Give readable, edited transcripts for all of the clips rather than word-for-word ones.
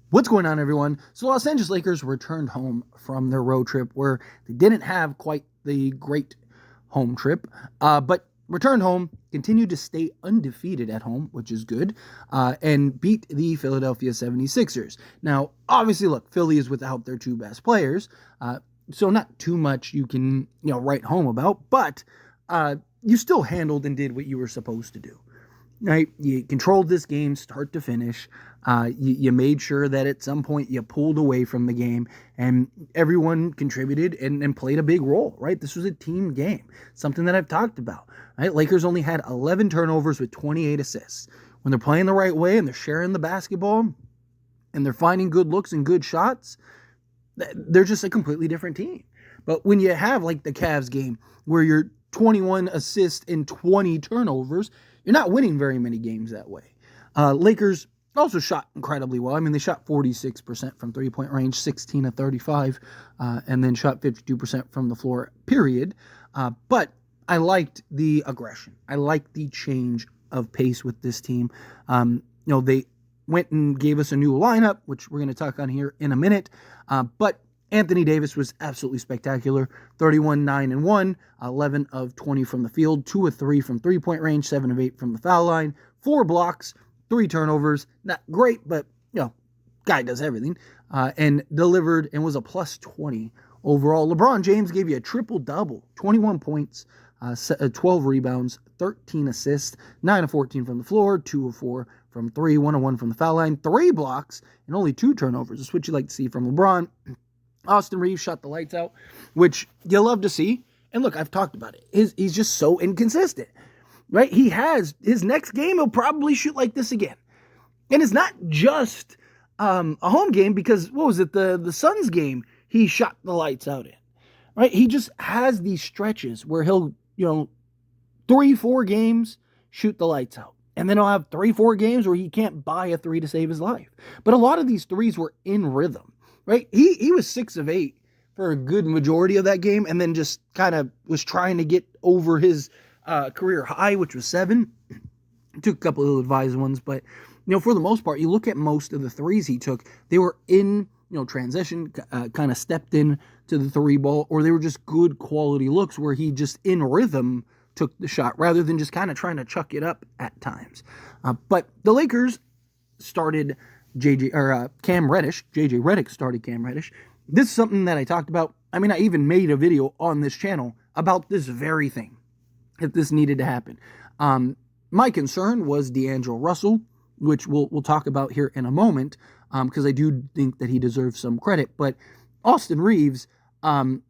What's going on, everyone? So, Los Angeles Lakers returned home from their road trip where they didn't have quite the great home trip, but returned home, continued to stay undefeated at home, which is good, and beat the Philadelphia 76ers. Now, obviously, look, Philly is without their two best players, so not too much you can write home about, but you still handled and did what you were supposed to do. Right, you controlled this game start to finish. You made sure that at some point you pulled away from the game, and everyone contributed and played a big role. Right, this was a team game, something that I've talked about. Right, Lakers only had 11 turnovers with 28 assists. When they're playing the right way and they're sharing the basketball, and they're finding good looks and good shots, they're just a completely different team. But when you have like the Cavs game where you're 21 assists and 20 turnovers, you're not winning very many games that way. Lakers also shot incredibly well. I mean, they shot 46% from three-point range, 16 of 35, and then shot 52% from the floor, period. But I liked the aggression. I liked the change of pace with this team. They went and gave us a new lineup, which we're going to talk on here in a minute. But Anthony Davis was absolutely spectacular. 31, 9, and 1, 11 of 20 from the field, 2 of 3 from three-point range, 7 of 8 from the foul line, 4 blocks, 3 turnovers. Not great, but, guy does everything. And delivered and was a plus 20 overall. LeBron James gave you a triple-double, 21 points, 12 rebounds, 13 assists, 9 of 14 from the floor, 2 of 4 from 3, 1 of 1 from the foul line, 3 blocks, and only 2 turnovers. That's what you like to see from LeBron. Austin Reeves shot the lights out, which you love to see. And look, I've talked about it. He's just so inconsistent, right? His next game, he'll probably shoot like this again. And it's not just a home game because, what was it, the Suns game, he shot the lights out in, right? He just has these stretches where he'll, 3-4 games, shoot the lights out. And then he'll have 3-4 games where he can't buy a 3 to save his life. But a lot of these threes were in rhythm. Right, he was 6 of 8 for a good majority of that game, and then just kind of was trying to get over his career high, which was 7. Took a couple of advised ones, but for the most part, you look at most of the threes he took, they were in transition, kind of stepped in to the 3 ball, or they were just good quality looks where he just in rhythm took the shot rather than just kind of trying to chuck it up at times. But the Lakers started Cam Reddish. JJ Redick started Cam Reddish. This is something that I talked about. I mean, I even made a video on this channel about this very thing, if this needed to happen. My concern was D'Angelo Russell, which we'll talk about here in a moment, because I do think that he deserves some credit. But Austin Reeves,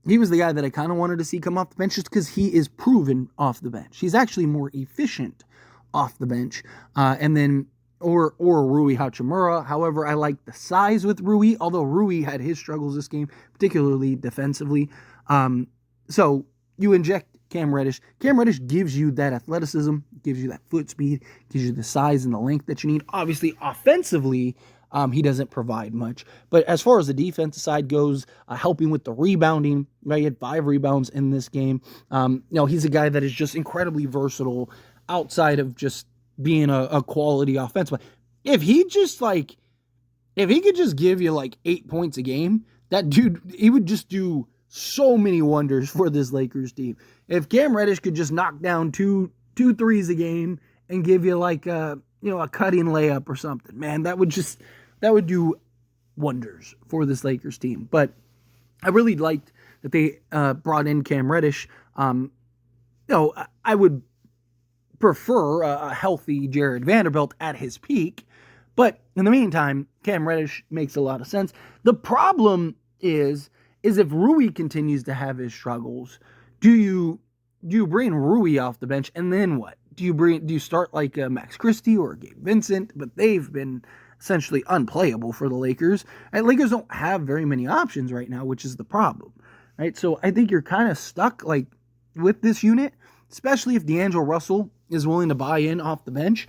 he was the guy that I kind of wanted to see come off the bench just because he is proven off the bench. He's actually more efficient off the bench. And then or Rui Hachimura. However, I like the size with Rui, although Rui had his struggles this game, particularly defensively. So you inject Cam Reddish. Cam Reddish gives you that athleticism, gives you that foot speed, gives you the size and the length that you need. Obviously, offensively, he doesn't provide much. But as far as the defensive side goes, helping with the rebounding, right? He had 5 rebounds in this game. He's a guy that is just incredibly versatile outside of just being a quality offense. But if he could just give you 8 points a game, that dude, he would just do so many wonders for this Lakers team. If Cam Reddish could just knock down two threes a game and give you a cutting layup or something, man, that would do wonders for this Lakers team. But I really liked that they brought in Cam Reddish. I would prefer a healthy Jared Vanderbilt at his peak, but in the meantime, Cam Reddish makes a lot of sense. The problem is if Rui continues to have his struggles, do you bring Rui off the bench and then what? Do you start like Max Christie or Gabe Vincent? But they've been essentially unplayable for the Lakers. And Lakers don't have very many options right now, which is the problem, right? So I think you're kind of stuck with this unit, especially if D'Angelo Russell is willing to buy in off the bench.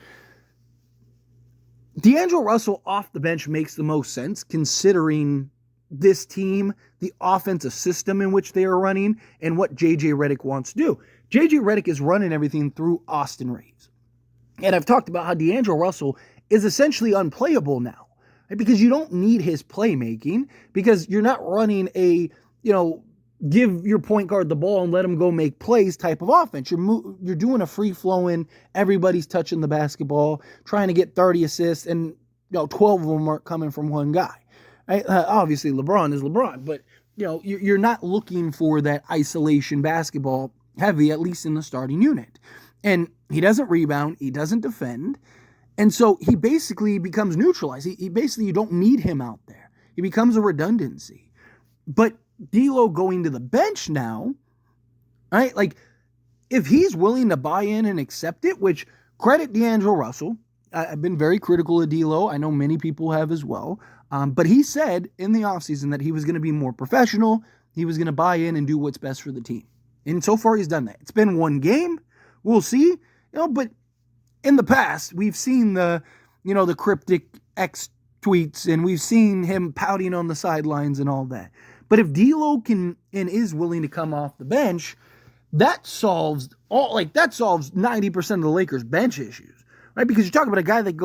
D'Angelo Russell off the bench makes the most sense considering this team, the offensive system in which they are running, and what JJ Redick wants to do. JJ Redick is running everything through Austin Reeves. And I've talked about how D'Angelo Russell is essentially unplayable now, right? Because you don't need his playmaking, because you're not running a, give your point guard the ball and let him go make plays type of offense. You're doing a free-flowing, everybody's touching the basketball, trying to get 30 assists, and 12 of them aren't coming from one guy. Right? Obviously, LeBron is LeBron, but you're not looking for that isolation basketball heavy, at least in the starting unit. And he doesn't rebound, he doesn't defend, and so he basically becomes neutralized. He basically, you don't need him out there. He becomes a redundancy. But D'Lo going to the bench now, right? Like, if he's willing to buy in and accept it, which credit D'Angelo Russell. I've been very critical of D'Lo. I know many people have as well. But he said in the offseason that he was going to be more professional. He was going to buy in and do what's best for the team. And so far he's done that. It's been one game. We'll see. But in the past, we've seen the cryptic X tweets, and we've seen him pouting on the sidelines and all that. But if D'Lo can and is willing to come off the bench, that solves 90% of the Lakers' bench issues, right? Because you're talking about a guy that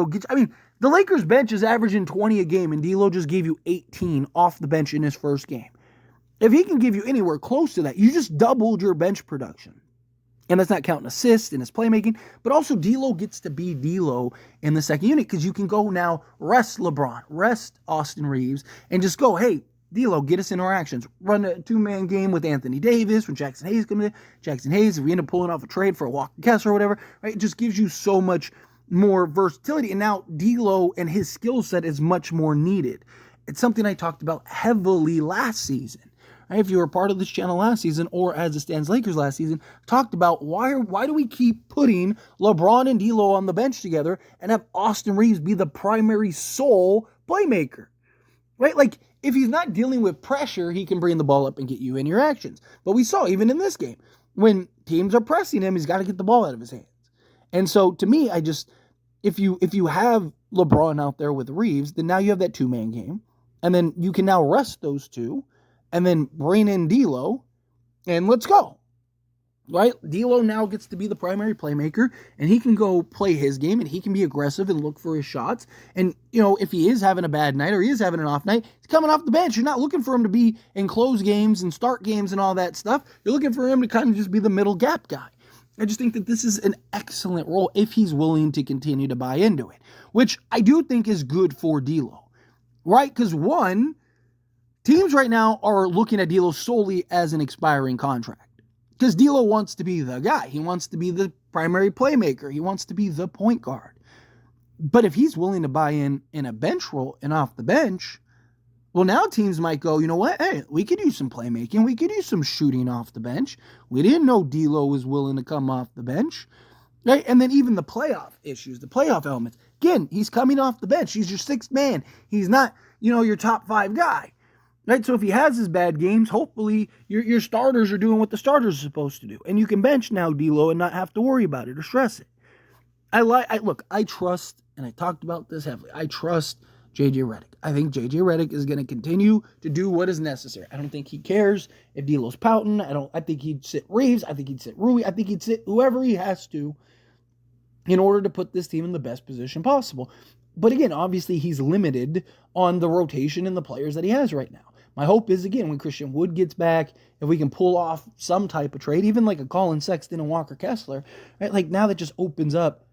the Lakers' bench is averaging 20 a game, and D'Lo just gave you 18 off the bench in his first game. If he can give you anywhere close to that, you just doubled your bench production. And that's not counting assists and his playmaking, but also D'Lo gets to be D'Lo in the second unit, because you can go now rest LeBron, rest Austin Reeves, and just go, hey, D'Lo, get us interactions. Run a two-man game with Anthony Davis when Jackson Hayes comes in. Jackson Hayes, if we end up pulling off a trade for a Walker Kessler or whatever, right? It just gives you so much more versatility. And now D'Lo and his skill set is much more needed. It's something I talked about heavily last season. Right? If you were part of this channel last season, or as it stands Lakers last season, talked about why do we keep putting LeBron and D'Lo on the bench together and have Austin Reeves be the primary sole playmaker, right? Like, if he's not dealing with pressure, he can bring the ball up and get you in your actions. But we saw even in this game, when teams are pressing him, he's got to get the ball out of his hands. And so to me, if you have LeBron out there with Reeves, then now you have that two-man game. And then you can now rest those two and then bring in D'Lo and let's go. Right? D'Lo now gets to be the primary playmaker, and he can go play his game, and he can be aggressive and look for his shots. And, if he is having a bad night or he is having an off night, he's coming off the bench. You're not looking for him to be in close games and start games and all that stuff. You're looking for him to kind of just be the middle gap guy. I just think that this is an excellent role if he's willing to continue to buy into it, which I do think is good for D'Lo, right? Because one, teams right now are looking at D'Lo solely as an expiring contract. Because D'Lo wants to be the guy. He wants to be the primary playmaker. He wants to be the point guard. But if he's willing to buy in a bench role and off the bench, well, now teams might go, you know what? Hey, we could use some playmaking. We could use some shooting off the bench. We didn't know D'Lo was willing to come off the bench. Right? And then even the playoff issues, the playoff elements. Again, he's coming off the bench. He's your sixth man. He's not, your top five guy. Right, so if he has his bad games, hopefully your starters are doing what the starters are supposed to do, and you can bench now D'Lo and not have to worry about it or stress it. I trust, and I talked about this heavily. I trust JJ Redick. I think JJ Redick is going to continue to do what is necessary. I don't think he cares if D'Lo's pouting. I think he'd sit Reeves. I think he'd sit Rui. I think he'd sit whoever he has to in order to put this team in the best position possible. But again, obviously he's limited on the rotation and the players that he has right now. My hope is, again, when Christian Wood gets back, if we can pull off some type of trade, even like a Colin Sexton and Walker Kessler, right? Like, now that just opens up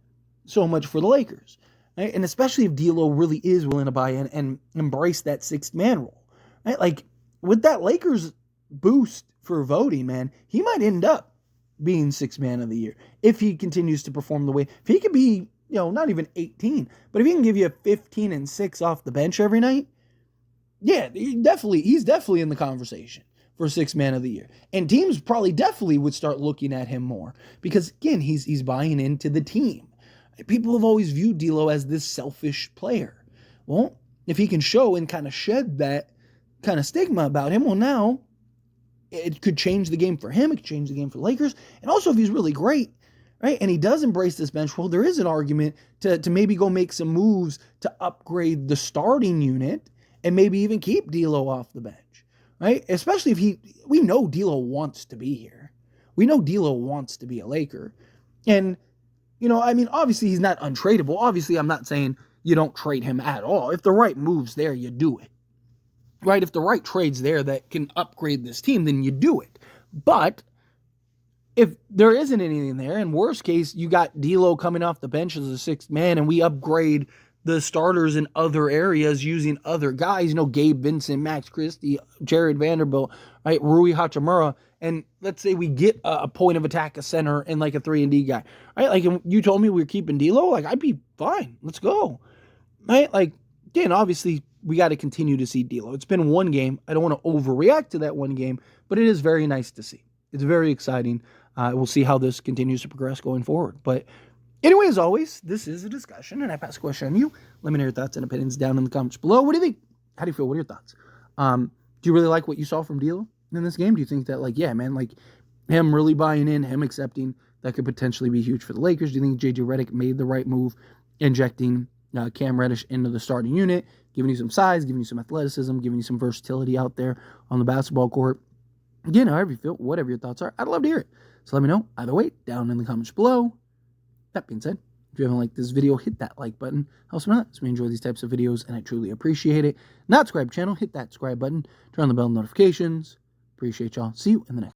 so much for the Lakers, right? And especially if D'Lo really is willing to buy in and embrace that sixth man role, right? Like, with that Lakers boost for voting, man, he might end up being sixth man of the year if he continues to perform the way. If he could be, not even 18, but if he can give you a 15 and 6 off the bench every night, yeah, he's definitely in the conversation for sixth man of the year. And teams probably definitely would start looking at him more because, again, he's buying into the team. People have always viewed D'Lo as this selfish player. Well, if he can show and kind of shed that kind of stigma about him, well, now it could change the game for him. It could change the game for the Lakers. And also, if he's really great, right, and he does embrace this bench role, there is an argument to maybe go make some moves to upgrade the starting unit and maybe even keep D'Lo off the bench, right? Especially if we know D'Lo wants to be here. We know D'Lo wants to be a Laker. And, obviously he's not untradeable. Obviously, I'm not saying you don't trade him at all. If the right move's there, you do it. Right? If the right trade's there that can upgrade this team, then you do it. But if there isn't anything there, in worst case, you got D'Lo coming off the bench as a sixth man, and we upgrade the starters in other areas using other guys, Gabe Vincent, Max Christie, Jared Vanderbilt, right, Rui Hachimura, and let's say we get a point of attack, a center, and like a 3-and-D guy, right? Like, you told me we were keeping D'Lo, like, I'd be fine. Let's go, right? Like, again, obviously, we got to continue to see D'Lo. It's been one game. I don't want to overreact to that one game, but it is very nice to see. It's very exciting. We'll see how this continues to progress going forward. But anyway, as always, this is a discussion, and I pass the question on you. Let me know your thoughts and opinions down in the comments below. What do you think? How do you feel? What are your thoughts? Do you really like what you saw from D'Lo in this game? Do you think that, like, yeah, man, like, him really buying in, him accepting, that could potentially be huge for the Lakers? Do you think J.J. Redick made the right move, injecting Cam Reddish into the starting unit, giving you some size, giving you some athleticism, giving you some versatility out there on the basketball court? Again, however you feel, whatever your thoughts are, I'd love to hear it. So let me know either way down in the comments below. That being said, if you haven't liked this video, hit that like button. Helps me out. So we enjoy these types of videos, and I truly appreciate it. Not subscribe to the channel, hit that subscribe button. Turn on the bell notifications. Appreciate y'all. See you in the next